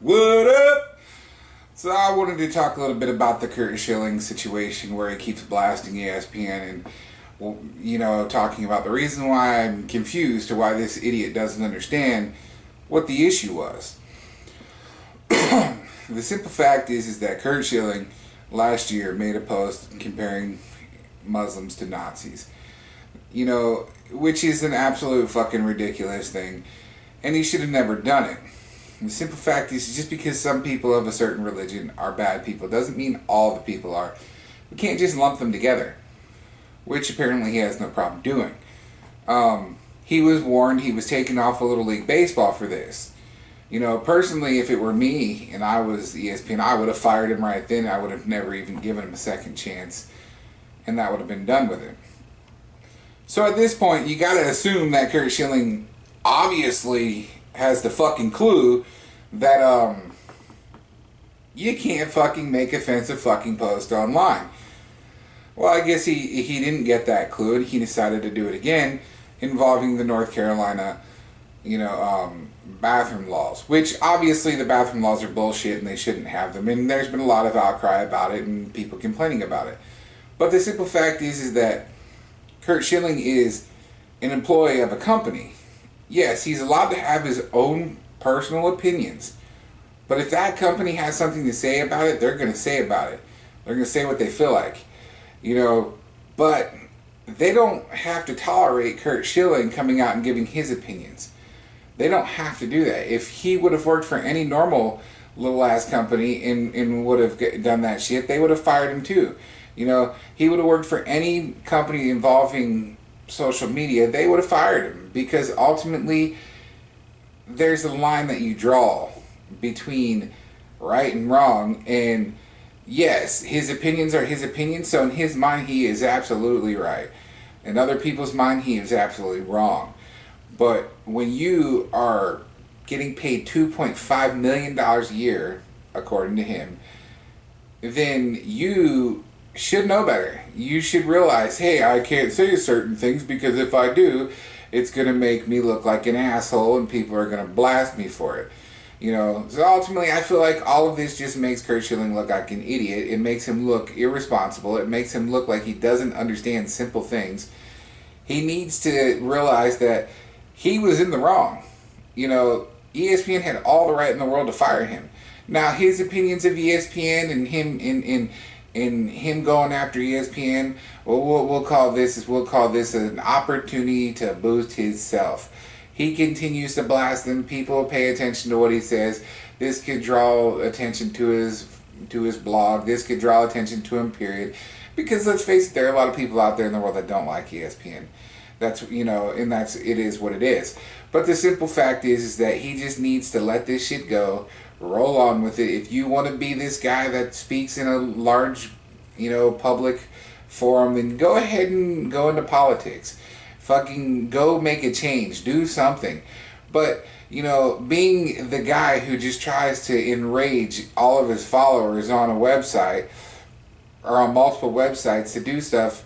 Wud Up! So I wanted to talk a little bit about the Curt Schilling situation where he keeps blasting ESPN and, well, talking about the reason why I'm confused to why this idiot doesn't understand what the issue was. The simple fact is that Curt Schilling last year made a post comparing Muslims to Nazis. Which is an absolute fucking ridiculous thing. And he should have never done it. The simple fact is, just because some people of a certain religion are bad people doesn't mean all the people are. We can't just lump them together, which apparently he has no problem doing. He was warned. He was taken off of Little League Baseball for this. Personally, if it were me and I was ESPN, I would have fired him right then. I would have never even given him a second chance, and that would have been done with it. So at this point, you gotta assume that Curt Schilling obviously has the fucking clue that you can't fucking make offensive fucking posts online. Well, I guess he didn't get that clue, and he decided to do it again, involving the North Carolina, bathroom laws. Which obviously the bathroom laws are bullshit, and they shouldn't have them. And there's been a lot of outcry about it, and people complaining about it. But the simple fact is that Curt Schilling is an employee of a company. Yes, he's allowed to have his own personal opinions. But if that company has something to say about it, they're going to say about it. They're going to say what they feel like. But they don't have to tolerate Curt Schilling coming out and giving his opinions. They don't have to do that. If he would have worked for any normal little ass company and would have done that shit, they would have fired him too. He would have worked for any company involving social media, they would have fired him, because ultimately there's a line that you draw between right and wrong. And yes, his opinions are his opinions, so in his mind he is absolutely right. In other people's mind he is absolutely wrong. But when you are getting paid $2.5 million a year, according to him, then you should know better. You should realize, hey, I can't say certain things because if I do, it's going to make me look like an asshole and people are going to blast me for it. So ultimately I feel like all of this just makes Curt Schilling look like an idiot. It makes him look irresponsible. It makes him look like he doesn't understand simple things. He needs to realize that he was in the wrong. ESPN had all the right in the world to fire him. Now his opinions of ESPN and him going after ESPN, well, we'll call this an opportunity to boost himself. He continues to blast them. People pay attention to what he says. This could draw attention to his blog. This could draw attention to him, period. Because let's face it, there are a lot of people out there in the world that don't like ESPN. It is what it is. But the simple fact is that he just needs to let this shit go. Roll on with it. If you want to be this guy that speaks in a large, public forum, then go ahead and go into politics. Fucking go make a change. Do something. But, being the guy who just tries to enrage all of his followers on a website or on multiple websites to do stuff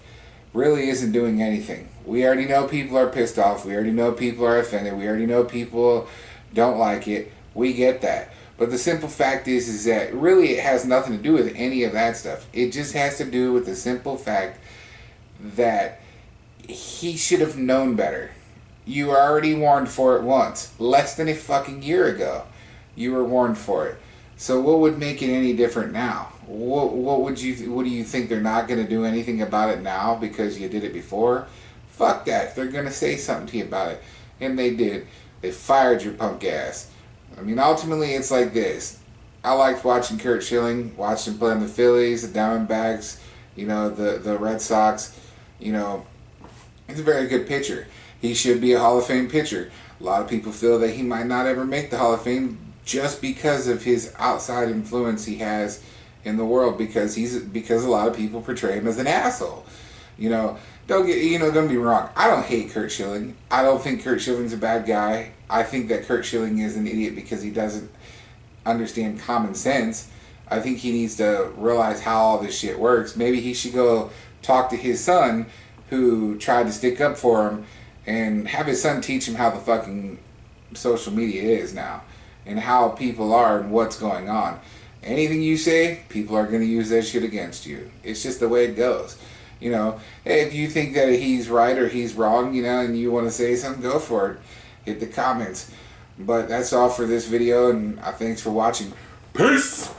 really isn't doing anything. We already know people are pissed off. We already know people are offended. We already know people don't like it. We get that. But the simple fact is that really it has nothing to do with any of that stuff. It just has to do with the simple fact that he should have known better. You were already warned for it once. Less than a fucking year ago. You were warned for it. So what would make it any different now? What do you think, they're not going to do anything about it now because you did it before? Fuck that. They're going to say something to you about it. And they did. They fired your punk ass. Ultimately, it's like this. I liked watching Curt Schilling, watched him play on the Phillies, the Diamondbacks, the Red Sox. He's a very good pitcher. He should be a Hall of Fame pitcher. A lot of people feel that he might not ever make the Hall of Fame just because of his outside influence he has in the world, because a lot of people portray him as an asshole. Don't get me wrong. I don't hate Curt Schilling. I don't think Curt Schilling's a bad guy. I think that Curt Schilling is an idiot because he doesn't understand common sense. I think he needs to realize how all this shit works. Maybe he should go talk to his son, who tried to stick up for him, and have his son teach him how the fucking social media is now. and how people are and what's going on. Anything you say, people are going to use that shit against you. It's just the way it goes. You know, hey, if you think that he's right or he's wrong, you know, and you want to say something, go for it. Hit the comments. But that's all for this video, and thanks for watching. Peace!